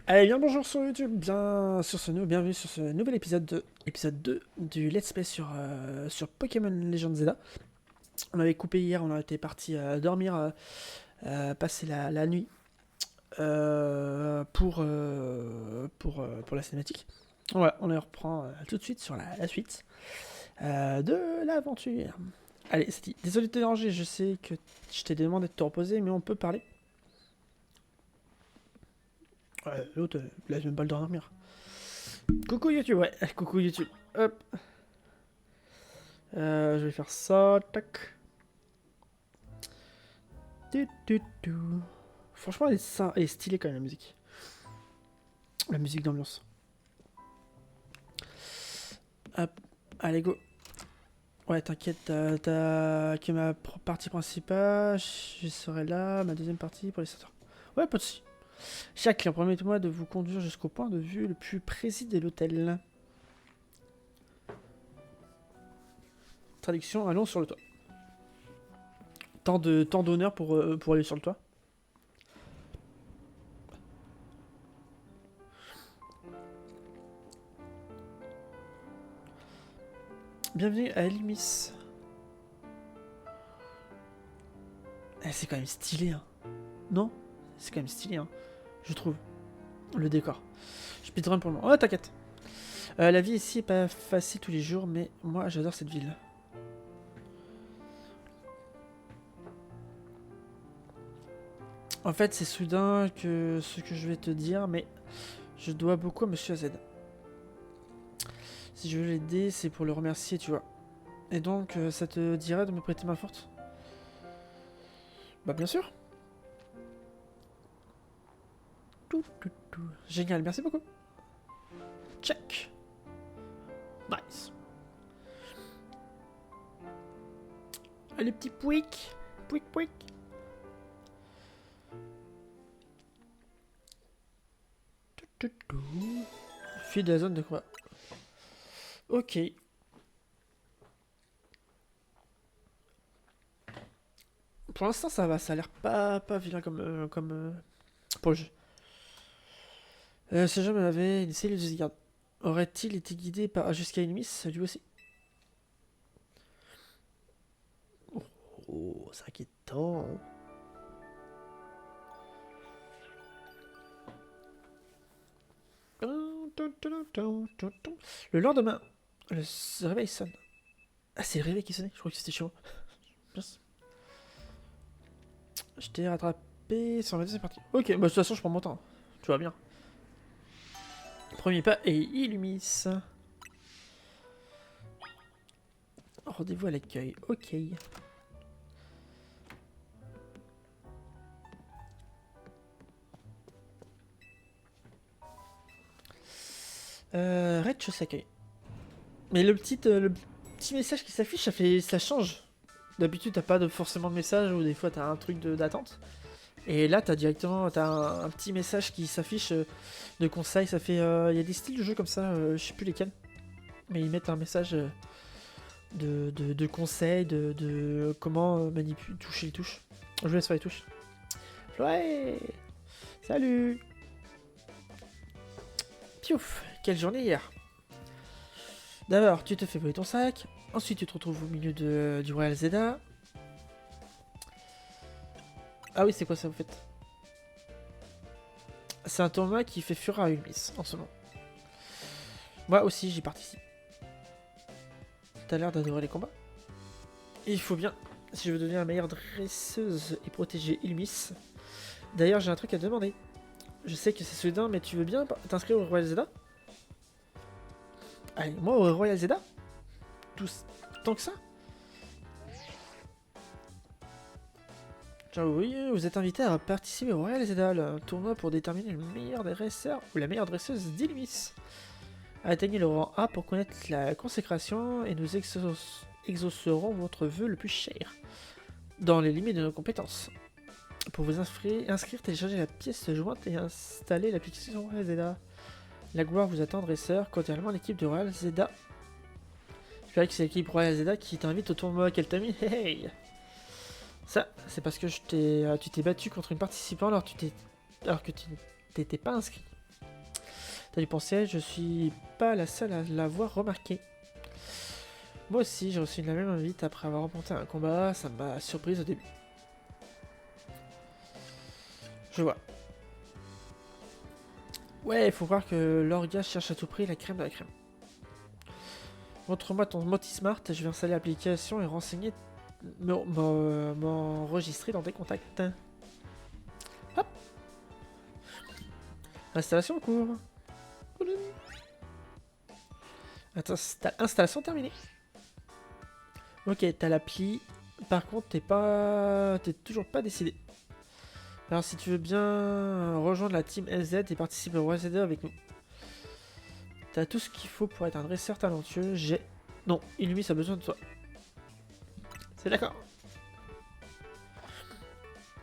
Allez, bien bonjour sur YouTube, bienvenue sur ce nouvel épisode 2 du Let's Play sur Pokémon Legends Zelda. On avait coupé hier, on était parti dormir, passer la nuit pour la cinématique. Voilà, on les reprend tout de suite sur la suite de l'aventure. Allez, c'est dit. Désolé de te déranger, je sais que je t'ai demandé de te reposer, mais on peut parler. Ouais, l'autre, il laisse même pas le dormir. Coucou YouTube, ouais, coucou YouTube. Hop, je vais faire ça, tac. Tu. Franchement, elle est stylée quand même la musique. La musique d'ambiance. Hop, allez go. Ouais, t'inquiète, t'as que ma partie principale, je serai là, ma deuxième partie pour les sorteurs. Ouais, pas de soucis. Chaque client, permettez-moi de vous conduire jusqu'au point de vue le plus précis de l'hôtel. Traduction, allons sur le toit. Tant d'honneur pour aller sur le toit. Bienvenue à Elimis. C'est quand même stylé, hein. Non? C'est quand même stylé, hein. Je trouve. Le décor. Je speedrun pour le moment. Oh, t'inquiète. La vie ici est pas facile tous les jours, mais moi j'adore cette ville. En fait, c'est soudain que ce que je vais te dire, mais je dois beaucoup à Monsieur AZ. Si je veux l'aider, c'est pour le remercier, tu vois. Et donc, ça te dirait de me prêter main forte? Bah bien sûr. Tout. Génial, merci beaucoup. Check. Nice. Allez, petit pouic. Pouic. Fuis de la zone de quoi? Ok. Pour l'instant, ça va. Ça a l'air pas vilain comme pour le jeu. Ce jeune avait une cellule de sauvegarde. Aurait-il été guidé par jusqu'à Illumis, lui aussi? Oh, c'est inquiétant. Le lendemain, le réveil sonne. Ah, c'est le réveil qui sonnait. Je crois que c'était chaud. Je t'ai rattrapé sur la deuxième partie. Ok, bah de toute façon, je prends mon temps. Tu vois bien. Premier pas et Illumis. Rendez-vous à l'accueil. Ok. Rez-de-chaussée accueil. Mais le petit message qui s'affiche, ça change. D'habitude, t'as pas forcément de message ou des fois t'as un truc d'attente. Et là, t'as un petit message qui s'affiche de conseil. Ça fait, il y a des styles de jeu comme ça, je sais plus lesquels, mais ils mettent un message de conseils, de comment toucher les touches. Je laisse faire les touches. Ouais. Salut. Piouf. Quelle journée hier. D'abord, tu te fais voler ton sac. Ensuite, tu te retrouves au milieu du Royal Zelda. Ah oui, c'est quoi ça, vous faites? C'est un tournoi qui fait fureur à Ulmis en ce moment. Moi aussi, j'y participe. T'as l'air d'adorer les combats. Et il faut bien, si je veux devenir la meilleure dresseuse et protéger Ilmis. D'ailleurs, j'ai un truc à te demander. Je sais que c'est soudain, mais tu veux bien t'inscrire au Royal Zelda? Allez, moi au Royal Zelda? Tout tant que ça? Genre, oui, vous êtes invité à participer au Royal Zelda, un tournoi pour déterminer le meilleur dresseur ou la meilleure dresseuse d'Ilmis. Atteignez le rang A pour connaître la consécration et nous exaucerons votre vœu le plus cher, dans les limites de nos compétences. Pour vous inscrire, téléchargez la pièce jointe et installez l'application Royal Zelda. La gloire vous attend, dresseur, cordialement l'équipe de Royal Zelda. J'espère que c'est l'équipe Royal Zelda qui t'invite au tournoi qu'elle t'a mis. Hey. Ça, c'est parce que tu t'es battu contre une participante alors que tu t'étais pas inscrit. T'as dû penser, je suis pas la seule à l'avoir remarqué. Moi aussi, j'ai reçu la même invite après avoir remporté un combat, ça m'a surprise au début. Je vois. Ouais, il faut croire que l'orga cherche à tout prix la crème de la crème. Montre-moi ton Motismart, je vais installer l'application et renseigner, m'enregistrer dans tes contacts. Hop. Installation en cours. Installation terminée. Ok, t'as l'appli. Par contre, t'es toujours pas décidé. Alors, si tu veux bien rejoindre la team LZ et participer au RZE avec nous. T'as tout ce qu'il faut pour être un dresseur talentueux. Non, Illumis a besoin de toi. C'est d'accord.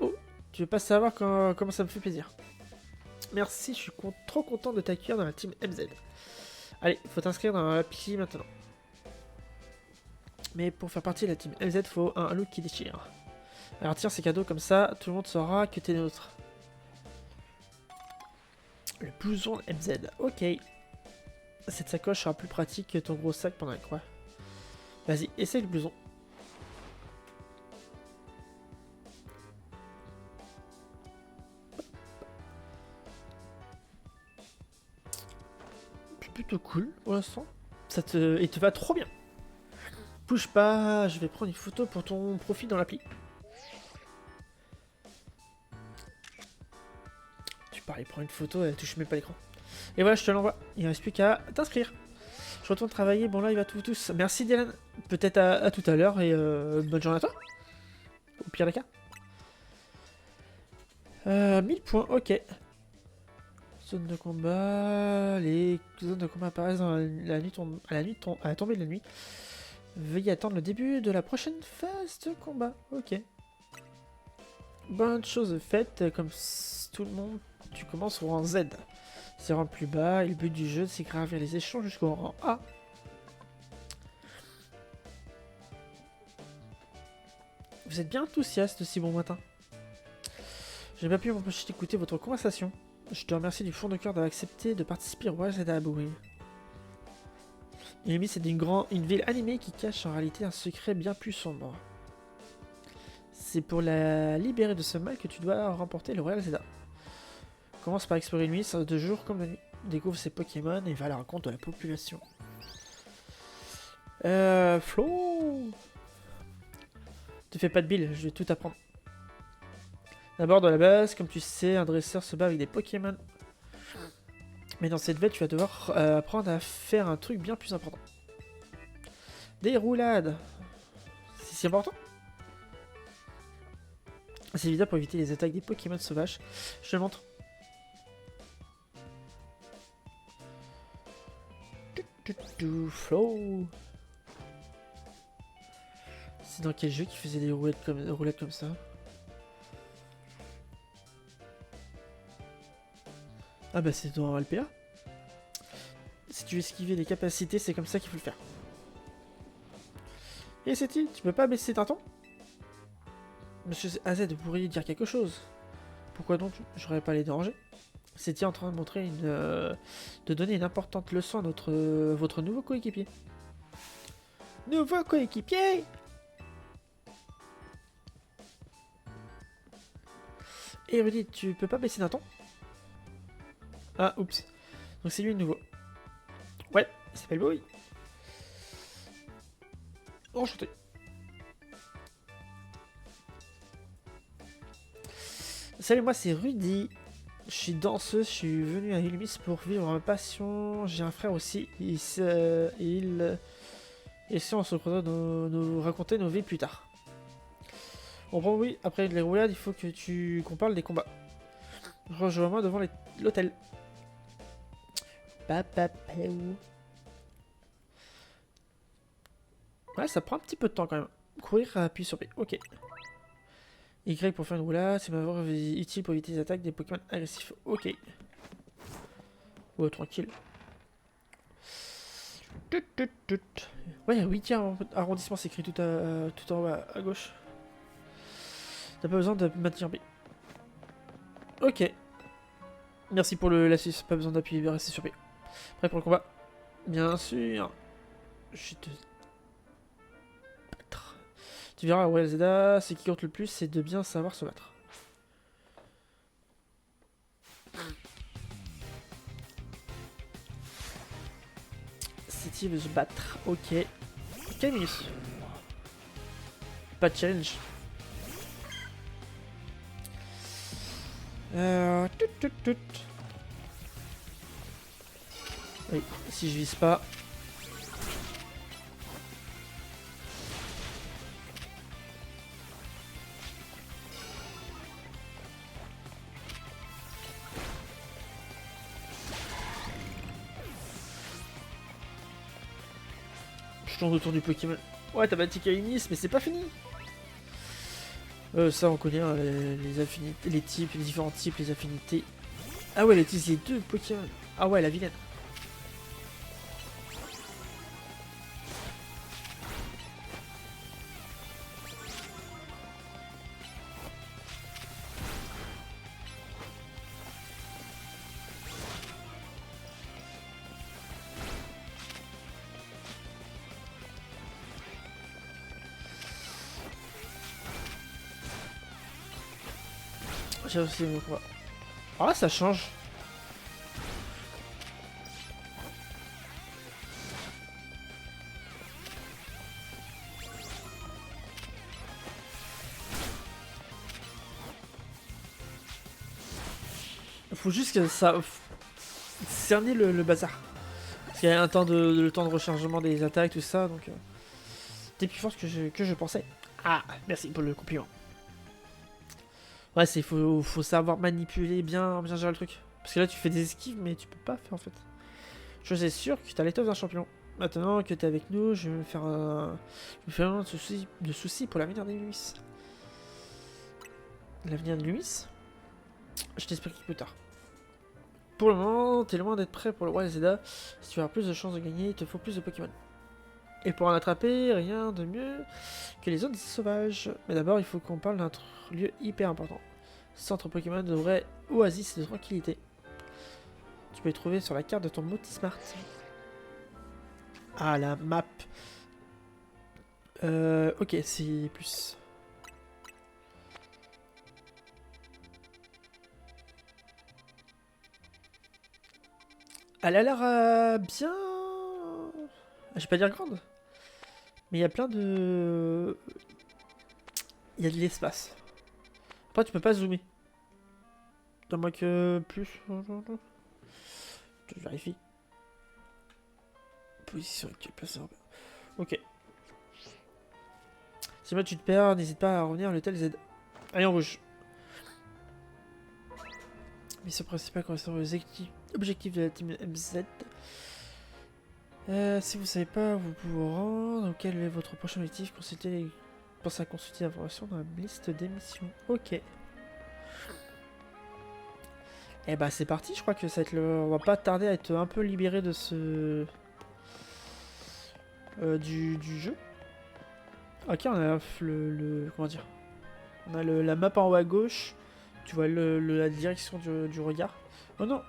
Oh, tu veux pas savoir comment ça me fait plaisir. Merci, je suis trop content de t'accueillir dans la team MZ. Allez, faut t'inscrire dans l'appli maintenant. Mais pour faire partie de la team MZ, faut un look qui déchire. Alors tiens, ces cadeaux comme ça, tout le monde saura que t'es nôtre. Le blouson MZ, ok. Cette sacoche sera plus pratique que ton gros sac pendant la croix. Vas-y, essaye le blouson. C'est plutôt cool pour l'instant. Il te va trop bien. Bouge pas, je vais prendre une photo pour ton profil dans l'appli. Tu parais, prends une photo, elle touche même pas l'écran. Et voilà, je te l'envoie. Il ne reste plus qu'à t'inscrire. Je retourne travailler. Bon, là, il va tous. Merci, Dylan. Peut-être à tout à l'heure et bonne journée à toi. Au pire des cas. 1000 points, ok. Zone de combat. Les zones de combat apparaissent dans à la tombée de la nuit. Veuillez attendre le début de la prochaine phase de combat. Ok. Bonne chose faite. Comme tout le monde, tu commences au rang Z. C'est rang plus bas et le but du jeu c'est gravir les échelons jusqu'au rang A. Vous êtes bien enthousiaste si bon matin. J'ai pas pu m'empêcher d'écouter votre conversation. Je te remercie du fond de cœur d'avoir accepté de participer au voyage d'Aboué. Illumis c'est une ville animée qui cache en réalité un secret bien plus sombre. C'est pour la libérer de ce mal que tu dois remporter le Royal Zelda. Commence par explorer Illumis de jour comme de nuit. Découvre ses Pokémon et va à la rencontre de la population. Flo, te fais pas de bile, je vais tout apprendre. D'abord de la base, comme tu sais, un dresseur se bat avec des Pokémon. Mais dans cette bête, tu vas devoir apprendre à faire un truc bien plus important. Des roulades. C'est si important. C'est évident pour éviter les attaques des Pokémon sauvages. Je te le montre. Flow. C'est dans quel jeu qui faisait des roulades comme ça? Ah bah c'est dans LPA. Si tu veux esquiver les capacités, c'est comme ça qu'il faut le faire. Et Seti, tu peux pas baisser d'un ton? Monsieur AZ, vous pourriez dire quelque chose. Pourquoi donc j'aurais pas les déranger? Seti est en train de montrer de donner une importante leçon à votre nouveau coéquipier. Nouveau coéquipier! Érudit, tu peux pas baisser d'un ton? Ah, oups. Donc c'est lui le nouveau. Ouais, il s'appelle Boy. Enchanté. Salut, moi c'est Rudy. Je suis danseuse, je suis venu à Illumis pour vivre ma passion. J'ai un frère aussi. Et si on se croisera nous raconter nos vies plus tard. Bon, oui, après les roulades, il faut qu'on parle des combats. Rejoins-moi devant l'hôtel. Ouais, ça prend un petit peu de temps quand même. Courir, appuyer sur B. Ok. Y pour faire une roulade, c'est ma voie utile pour éviter les attaques des Pokémon agressifs. Ok. Ouais, tranquille. Ouais, 8e arrondissement, c'est écrit tout en haut à gauche. T'as pas besoin de maintenir B. Ok. Merci pour l'assist, pas besoin d'appuyer, rester sur P. Prêt pour le combat? Bien sûr. Je te... battre. Tu verras, Royal Zelda, ce qui compte le plus, c'est de bien savoir se battre. City veut se battre, ok. Quelle minute? Pas de challenge. Tout. Oui, si je vise pas. Je tourne autour du Pokémon. Ouais, t'as battu Kainis, mais c'est pas fini. Ça, on connaît hein, les affinités, les types, les différents types, les affinités. Ah ouais, elle utilise les deux Pokémon. Ah ouais, la vilaine. J'ai aussi mon quoi. Ah, ça change. Faut juste que ça... cerner le bazar. Parce qu'il y a un temps le temps de rechargement des attaques, tout ça, donc... T'es plus forte que je pensais. Ah, merci pour le compliment. Ouais, faut savoir manipuler bien gérer le truc. Parce que là, tu fais des esquives, mais tu peux pas faire, en fait. Chose est sûre que t'as l'étoffe d'un champion. Maintenant que t'es avec nous, je vais me faire un... Je vais me faire un de soucis pour l'avenir des Lumis. L'avenir de Lumis? Je t'explique plus tard. Pour le moment, t'es loin d'être prêt pour le roi Zelda. Si tu veux avoir plus de chances de gagner, il te faut plus de Pokémon. Et pour en attraper, rien de mieux que les zones sauvages. Mais d'abord, il faut qu'on parle d'un lieu hyper important. Centre Pokémon de vraie oasis de tranquillité. Tu peux les trouver sur la carte de ton Motismart. Ah, la map. Ok, c'est plus. Elle a l'air bien... Je vais pas dire grande. Mais il y a plein de... Il y a de l'espace. Après, tu peux pas zoomer. Dans moins que plus. Je vérifie. Position actuelle, place. Ok. Si moi tu te perds, n'hésite pas à revenir à l'hôtel Z. Allez, en rouge. Mission principale correspond aux objectifs de la team MZ. Si vous savez pas, vous pouvez vous rendre. Quel est votre prochain objectif? Pensez à consulter l'information dans la liste d'émissions. Ok. Et bah c'est parti, je crois que ça va être le... On va pas tarder à être un peu libéré de ce... du jeu. Ok, on a comment dire? On a la map en haut à gauche. Tu vois la direction du regard. Oh non!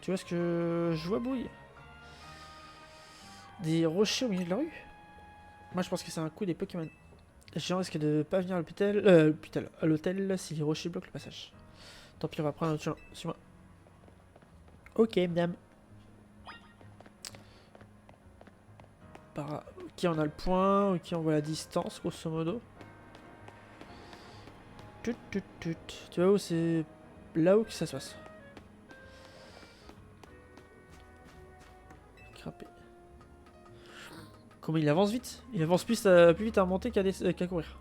Tu vois ce que je vois, Bouille? Des rochers au milieu de la rue? Moi je pense que c'est un coup des Pokémon. Les gens risquent de pas venir à l'hôtel si les rochers bloquent le passage. Tant pis, on va prendre un autre chemin. Suis-moi. Ok, madame. Ok, on a le point. Ok, on voit la distance, grosso modo. Tu vois où c'est... Là où que ça se passe. Crapé. Comment il avance vite? Il avance plus vite à remonter qu'à courir.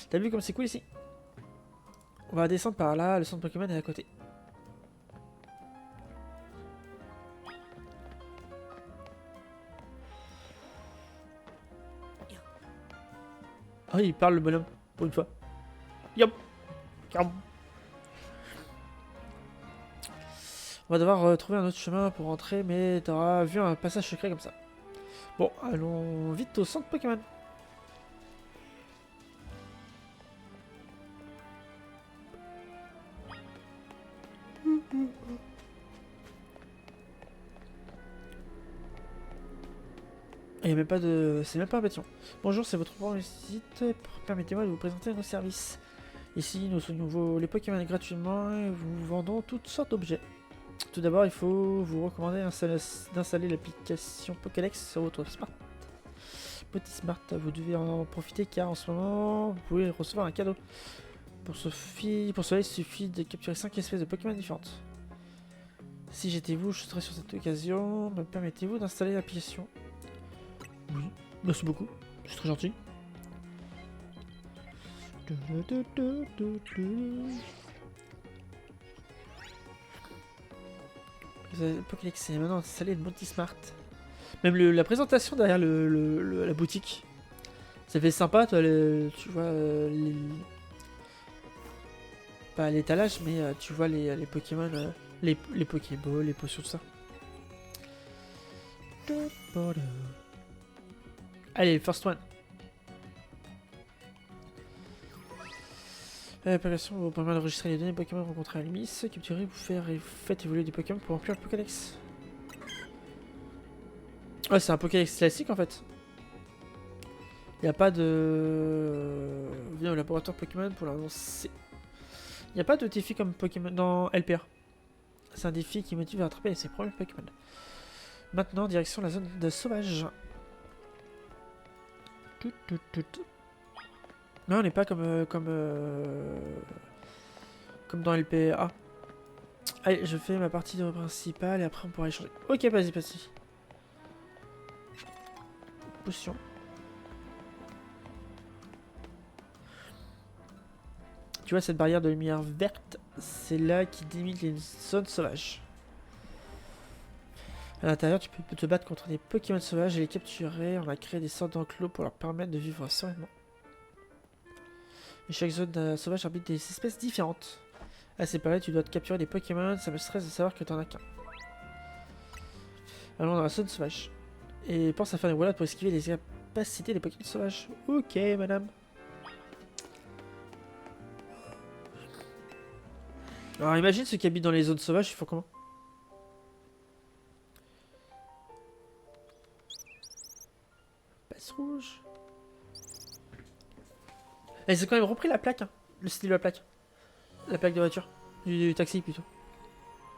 T'as vu comme c'est cool ici? On va descendre par là, le centre Pokémon est à côté. Oh, il parle le bonhomme, pour une fois. Yop. On va devoir trouver un autre chemin pour rentrer, mais t'auras vu un passage secret comme ça. Bon, allons vite au centre Pokémon. Il n'y a même pas de... C'est même pas un bâtiment. Bonjour, c'est votre première visite. Permettez-moi de vous présenter nos services. Ici, nous soignons les Pokémon gratuitement et vous vendons toutes sortes d'objets. Tout d'abord, il faut vous recommander d'installer l'application Pokédex sur votre Smart. Petit Smart, vous devez en profiter car en ce moment, vous pouvez recevoir un cadeau. Pour cela, il suffit de capturer 5 espèces de Pokémon différentes. Si j'étais vous, je serais sur cette occasion. Me permettez-vous d'installer l'application? Oui, merci beaucoup, c'est très gentil. Pokédex, c'est maintenant installé le multi-smart. Même la présentation derrière la boutique, ça fait sympa, toi, tu vois, pas l'étalage, mais tu vois les Pokémon, les Pokéballs, les potions, tout ça. Allez, first one. L'application vous permet d'enregistrer les données Pokémon rencontrés à l'Umis, capturer, faites évoluer des Pokémon pour remplir le Pokédex. Ouais, c'est un Pokédex classique en fait. Il n'y a pas de... Viens au laboratoire Pokémon pour l'annoncer. Il n'y a pas de défi comme Pokémon dans LPR. C'est un défi qui motive à attraper ses premiers Pokémon. Maintenant, direction la zone de sauvage. Non, on n'est pas comme dans LPA. Allez, je fais ma partie principale et après on pourra échanger. Ok, vas-y, vas-y. Potion. Tu vois cette barrière de lumière verte, c'est là qui délimite les zones sauvages. À l'intérieur, tu peux te battre contre des Pokémon sauvages et les capturer. On a créé des sortes d'enclos pour leur permettre de vivre sereinement. Et chaque zone sauvage habite des espèces différentes. À ces périodes, tu dois te capturer des Pokémon, ça me stresse de savoir que t'en as qu'un. Allons dans la zone sauvage. Et pense à faire des roulades pour esquiver les capacités des Pokémon sauvages. Ok, madame. Alors imagine ceux qui habitent dans les zones sauvages, ils font comment? Passe rouge. Et ils ont quand même repris la plaque, hein. Le style de la plaque. La plaque de voiture. Du taxi plutôt.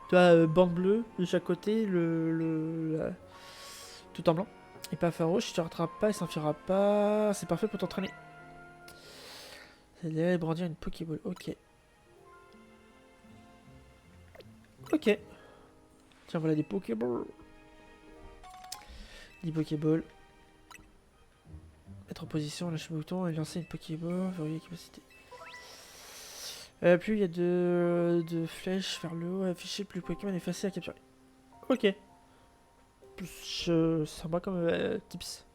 Tu vois, bande bleue de chaque côté, tout en blanc. Et pas farouche, il te rattrape pas, il s'enfuira pas. C'est parfait pour t'entraîner. C'est là, brandir une Pokéball, ok. Ok. Tiens, voilà des Pokéballs. 10 Pokéballs. Mettre en position, lâcher le bouton et lancer une Pokéball. Verrouiller capacité. Plus il y a de flèches vers le haut, afficher plus Pokémon est facile à capturer. Ok. Sympa comme tips.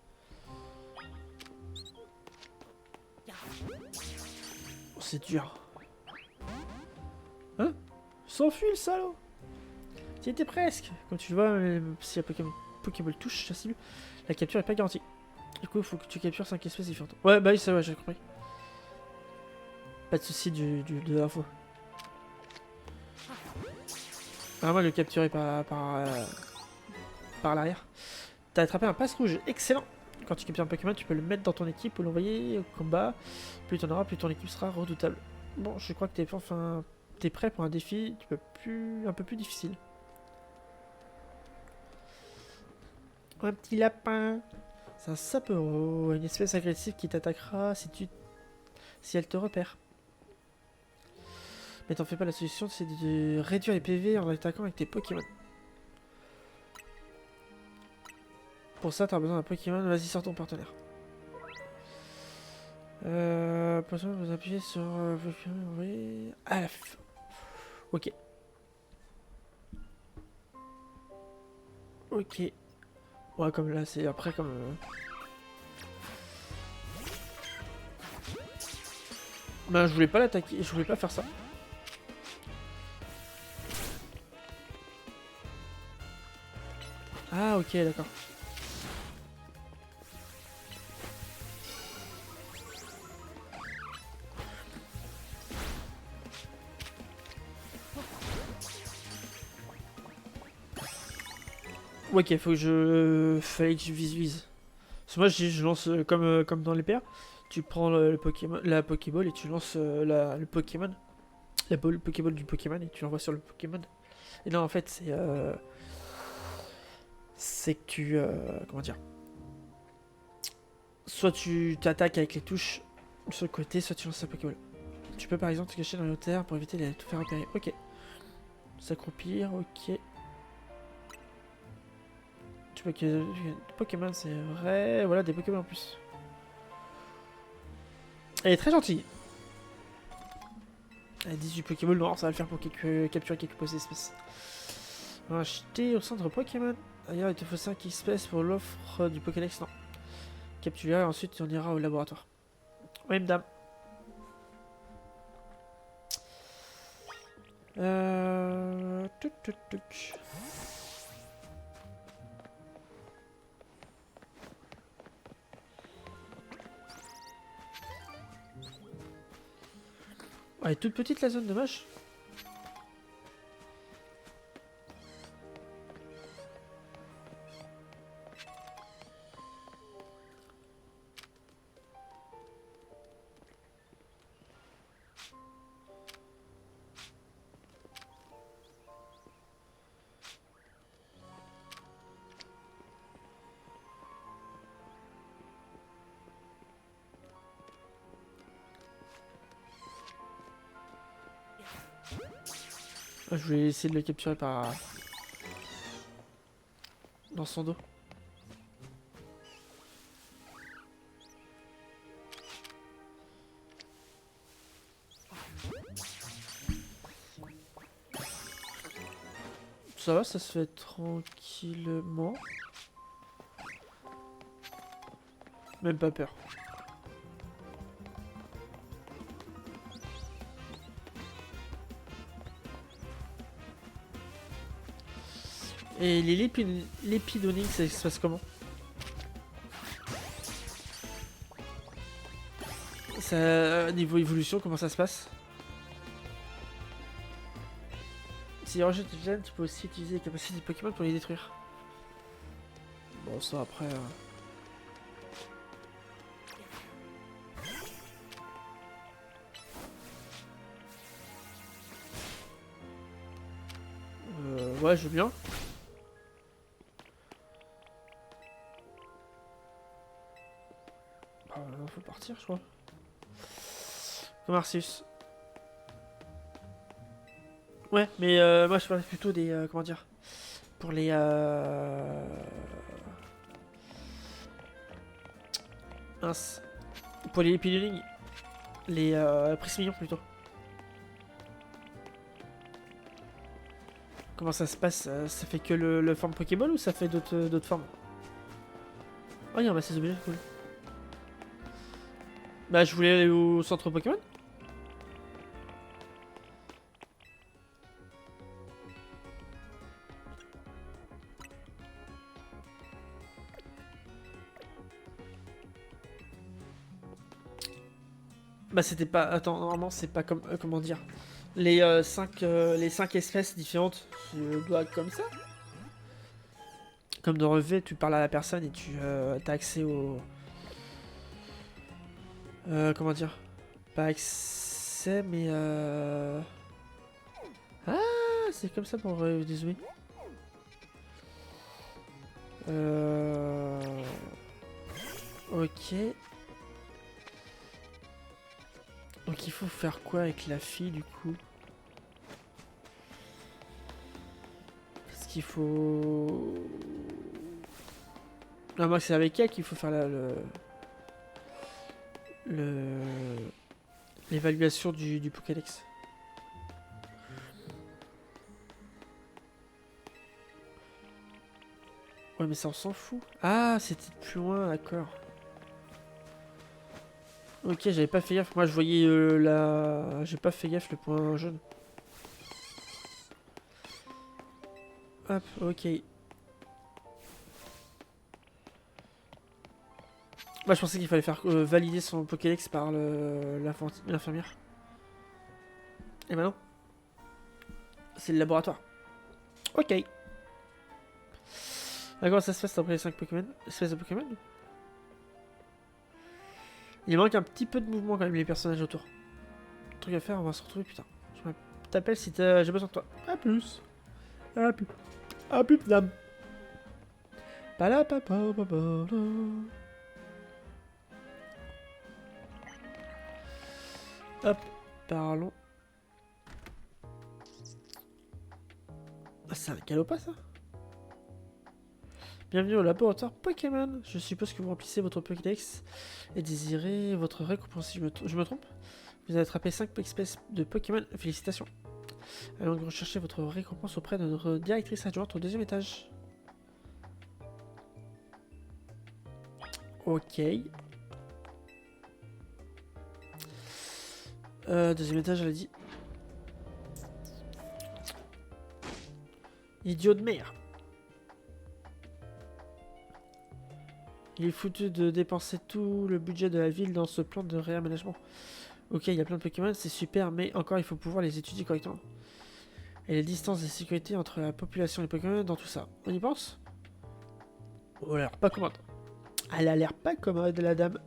Oh, c'est dur. Hein? S'enfuit le salaud! Tu étais presque. Comme tu le vois, si la Pokéball touche la cible, la capture est pas garantie. Du coup, il faut que tu captures 5 espèces différentes. Ouais, bah oui, ça va, j'ai compris. Pas de soucis de l'info. Ah, moi, le capturer par l'arrière. T'as attrapé un passe rouge, excellent! Quand tu captures un Pokémon, tu peux le mettre dans ton équipe ou l'envoyer au combat. Plus t'en auras, plus ton équipe sera redoutable. Bon, je crois que t'es prêt pour un défi un peu plus difficile. Un petit lapin. C'est un sapero, une espèce agressive qui t'attaquera si elle te repère. Mais t'en fais pas, la solution c'est de réduire les PV en attaquant avec tes Pokémon. Pour ça, t'as besoin d'un Pokémon, vas-y, sors ton partenaire. Vous appuyez sur... oui. Ah, la f... Ok. Ok. Ouais, comme là, c'est après comme... Ben, je voulais pas l'attaquer, je voulais pas faire ça. Ah, ok, d'accord. Ouais, ok, faut que fallait que je visualise. Parce que moi, je lance comme dans les PA. Tu prends le Pokémon, la Pokéball et tu lances le Pokémon. La balle Pokéball du Pokémon et tu l'envoies sur le Pokémon. Et là, en fait, c'est que tu. Comment dire. Soit tu t'attaques avec les touches sur le côté, soit tu lances la Pokéball. Tu peux par exemple te cacher dans les hauteurs pour éviter de tout faire repérer. Ok. S'accroupir, ok. Tu peux que. Pokémon, c'est vrai. Voilà, des Pokémon en plus. Elle est très gentille. Elle a 18 Pokéballs, non, ça va le faire pour capturer quelques postes d'espèces. On va acheter au centre Pokémon. D'ailleurs, il te faut 5 espèces pour l'offre du Pokédex, non. Capture et ensuite on ira au laboratoire. Oui, madame. Tuc. Elle est toute petite la zone, dommage. Ah, je vais essayer de le capturer par... dans son dos. Ça va, ça se fait tranquillement. Même pas peur. Et les lépidoniques, ça se passe comment? Ça, niveau évolution, comment ça se passe? Si les rejets de gènes, tu peux aussi utiliser les capacités des Pokémon pour les détruire. Bon, ça après... ouais, je veux bien. Faut partir, je crois. Comme Arceus. Ouais, mais moi je parlais plutôt des... comment dire? Pour les... mince. Pour les épidémies. Les Prismillons plutôt. Comment ça se passe? Ça fait que le forme Pokéball ou ça fait d'autres formes? Oh, il y a un massage obligé, cool. Bah, je voulais aller au centre Pokémon. Bah, c'était pas. Attends, normalement, c'est pas comme. Comment dire? Les 5 espèces différentes, tu dois comme ça. Comme dans Relevé, tu parles à la personne et tu as accès au. Comment dire? Pas accès, mais. Ah, c'est comme ça pour dézoomer. Ok. Donc il faut faire quoi avec la fille du coup? Parce qu'il faut... Non, moi c'est avec elle qu'il faut faire l'évaluation du Pokédex. Ouais mais ça on s'en fout. Ah c'était plus loin, d'accord. Ok, j'avais pas fait gaffe. Moi je voyais la... J'ai pas fait gaffe le point jaune. Hop, ok. Bah je pensais qu'il fallait faire valider son Pokédex par l'infirmière. Et bah non. C'est le laboratoire. Ok. Ah, comment ça se passe après les 5 Pokémon? Espèce de Pokémon? Il manque un petit peu de mouvement quand même, les personnages autour. Truc à faire, on va se retrouver plus tard. Je t'appelle si j'ai besoin de toi. A plus. A plus. A plus, dame. Hop, parlons. Ah, c'est un galopin ça? Bienvenue au laboratoire Pokémon. Je suppose que vous remplissez votre Pokédex et désirez votre récompense. Je me trompe? Vous avez attrapé 5 espèces de Pokémon. Félicitations. Allons rechercher votre récompense auprès de notre directrice adjointe au 2e étage. Ok. 2e étage, elle a dit. Idiot de merde. Il est foutu de dépenser tout le budget de la ville dans ce plan de réaménagement. Ok, il y a plein de Pokémon, c'est super, mais encore il faut pouvoir les étudier correctement. Et les distances de sécurité entre la population et les Pokémon dans tout ça. On y pense? Oh, elle a l'air pas commode. Elle a l'air pas commode, la dame.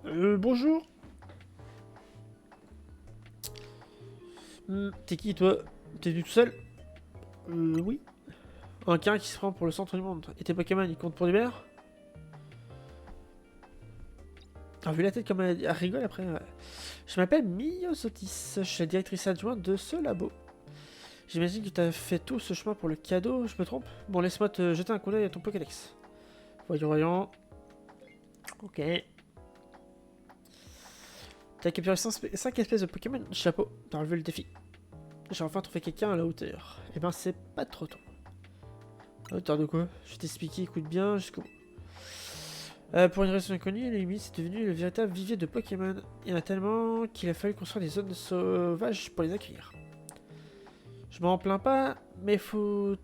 Bonjour. T'es qui, toi? T'es venu tout seul? Oui. Un câlin qui se prend pour le centre du monde. Et tes Pokémon, ils comptent pour du verre? Ah, vu la tête comme elle rigole après. Je m'appelle Miosotis. Je suis la directrice adjointe de ce labo. J'imagine que tu as fait tout ce chemin pour le cadeau, je me trompe? Bon, laisse-moi te jeter un coup d'œil à ton Pokédex. Voyons, voyons. Ok. T'as capturé 5 espèces de Pokémon. Chapeau, t'as relevé le défi. J'ai enfin trouvé quelqu'un à la hauteur. Eh ben, c'est pas trop tôt. À hauteur de quoi? Je vais t'expliquer, écoute bien jusqu'au bout. Pour une raison inconnue, les limites, c'est devenu le véritable vivier de Pokémon. Il y en a tellement qu'il a fallu construire des zones sauvages pour les accueillir. Je m'en plains pas, mais tous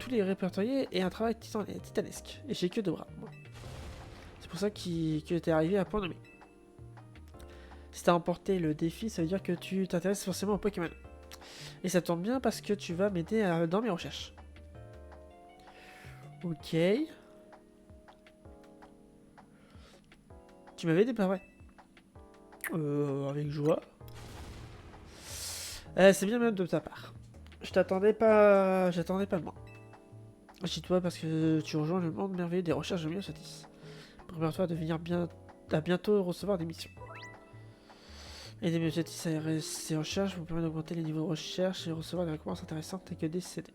les répertoriés et un travail titanesque. Et j'ai que 2 bras, moi. C'est pour ça que t'es arrivé à point nommé. Si t'as remporté le défi, ça veut dire que tu t'intéresses forcément aux Pokémon. Et ça tombe bien parce que tu vas m'aider dans mes recherches. Ok. Tu m'avais aidé, pas vrai? Avec joie. C'est bien même de ta part. J'attendais pas le moins. Agite-toi parce que tu rejoins le monde merveilleux des recherches de Myosotis. Prépare-toi à bientôt recevoir des missions. Et des Myosotis à ces recherches vous permettent d'augmenter les niveaux de recherche et recevoir des récompenses intéressantes telles que des CD.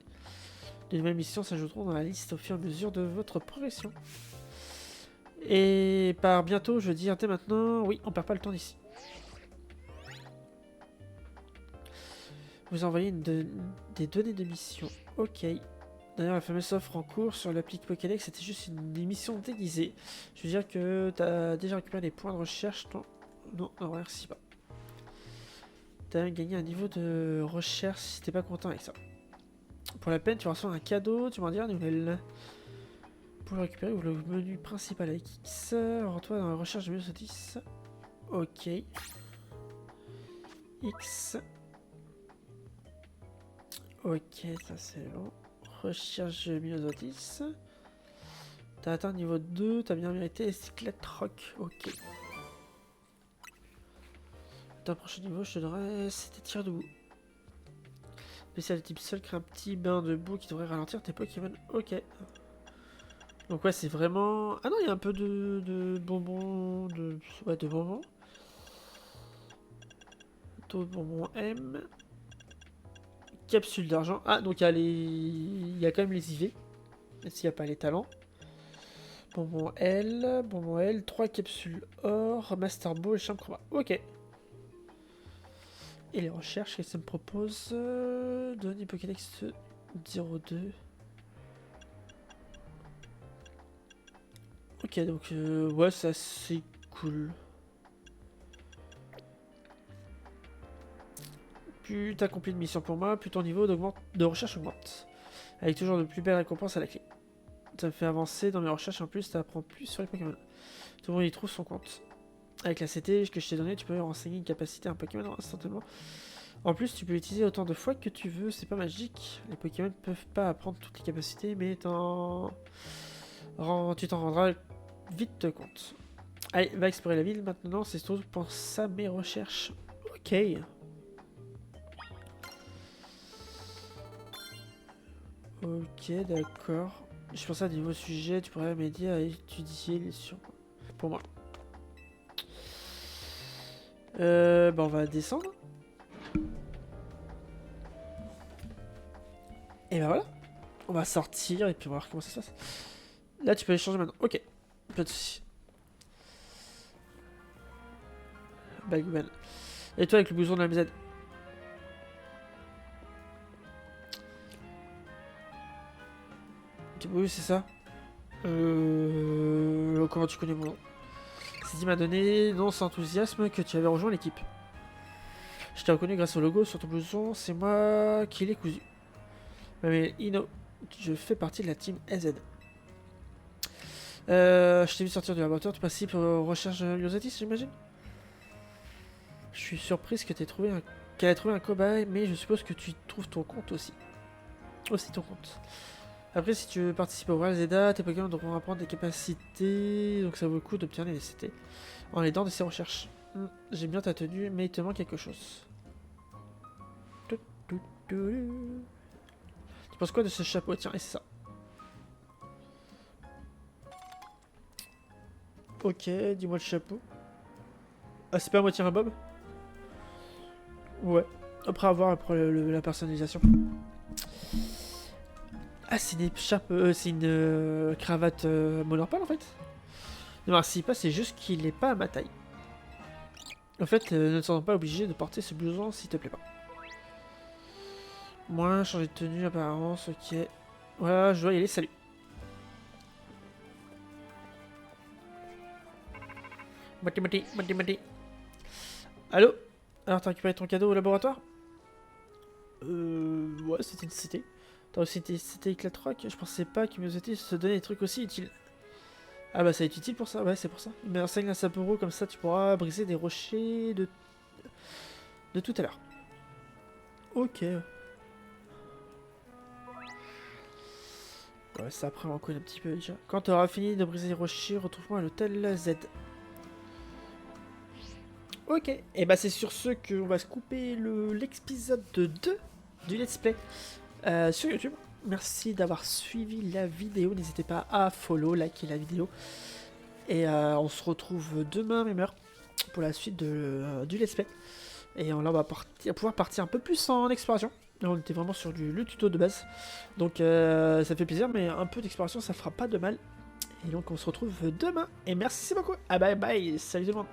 De nouvelles missions s'ajouteront dans la liste au fur et à mesure de votre progression. Et par bientôt, je veux dire dès maintenant, oui, on perd pas le temps d'ici. Vous envoyez des données de mission. Ok. D'ailleurs, la fameuse offre en cours sur l'appli Pokédex, c'était juste une émission déguisée. Je veux dire que t'as déjà récupéré des points de recherche. Non, non, merci pas. T'as même gagné un niveau de recherche si t'es pas content avec ça. Pour la peine, tu reçois un cadeau, tu m'en dis une nouvelle. Pour le récupérer, ouvre le menu principal avec X. Rends-toi dans la recherche de Myosotis. Ok. X. Ok, ça c'est bon. Recherche Myosotis. T'as atteint le niveau 2, t'as bien mérité les cyclettes rock. Ok. Dans le prochain niveau, je te donnerai c'était tir debout. Spécial type seul, crée un petit bain de boue qui devrait ralentir tes Pokémon. Ok. Donc ouais, c'est vraiment... Ah non, il y a un peu de bonbons... Ouais, de bonbons. Taux de bonbons M. Capsule d'argent. Ah, donc il y a quand même les IV. Même s'il n'y a pas les talents. Bonbon L, 3 capsules or, Master Ball, champ chroma. Ok. Et les recherches, qu'est-ce que ça me propose? Donner Pokédex 02. Ok, donc ouais, c'est assez cool. Plus t'accomplis de mission pour moi, plus ton niveau de recherche augmente. Avec toujours de plus belles récompenses à la clé. Ça me fait avancer dans mes recherches, en plus, t'apprends plus sur les Pokémon. Tout le monde y trouve son compte. Avec la CT que je t'ai donnée, tu peux renseigner une capacité à un Pokémon instantanément En plus, tu peux l'utiliser autant de fois que tu veux, c'est pas magique. Les Pokémon ne peuvent pas apprendre toutes les capacités, mais tu t'en rendras vite compte. Allez, va explorer la ville maintenant, c'est tout pour ça mes recherches. Ok. Ok, d'accord. Je pense à un nouveau sujet, tu pourrais m'aider à étudier les sur... Pour moi. Bah on va descendre. Et bah voilà. On va sortir et puis on va voir comment ça se passe. Là tu peux échanger maintenant. Ok. Pas de soucis. Bagman. Et toi avec le blouson de la MZ. Oui, c'est ça. Comment tu connais mon nom? Sidi m'a donné non sans enthousiasme que tu avais rejoint l'équipe. Je t'ai reconnu grâce au logo sur ton blouson, c'est moi qui l'ai cousu. Mais Ino, je fais partie de la team SZ. Je t'ai vu sortir du laboratoire, tu participes aux recherches de Lyosatis, j'imagine? Je suis surprise que qu'elle ait trouvé un cobaye, mais je suppose que tu trouves ton compte aussi. Aussi ton compte. Après, si tu veux participer au Royal Zeda, tes Pokémon devront apprendre des capacités, donc ça vaut le coup d'obtenir les CT en aidant de ces recherches. J'aime bien ta tenue, mais il te manque quelque chose. Tu penses quoi de ce chapeau? Tiens, et c'est ça. Ok, dis-moi le chapeau. Ah, c'est pas à moitié un bob? Ouais. Après avoir la personnalisation. Ah, c'est une c'est une cravate monopale en fait. Non, merci pas, c'est juste qu'il est pas à ma taille. En fait, ne te sens pas obligé de porter ce blouson s'il te plaît pas. Moi, changer de tenue, apparence, ok. Voilà, je dois y aller, salut. Mati. Allô? Alors, t'as récupéré ton cadeau au laboratoire? Ouais, c'était une cité. T'as aussi c'était éclat rock. Je pensais pas que Miosotis se donnait des trucs aussi utiles. Ah bah ça va être utile pour ça, ouais c'est pour ça. Mais enseigne un Sapporo comme ça tu pourras briser des rochers de tout à l'heure. Ok. Ouais ça après on en connaît un petit peu déjà. Quand tu auras fini de briser les rochers, retrouve-moi à l'hôtel Z. Ok, et bah c'est sur ce qu'on va se couper l'épisode 2 du Let's Play sur YouTube. Merci d'avoir suivi la vidéo, n'hésitez pas à follow, liker la vidéo. Et on se retrouve demain même heure pour la suite du Let's Play. Et là on va pouvoir partir un peu plus en exploration. Là on était vraiment sur le tuto de base. Donc ça fait plaisir, mais un peu d'exploration ça fera pas de mal. Et donc on se retrouve demain. Et merci beaucoup. Ah bye bye, salut tout le monde.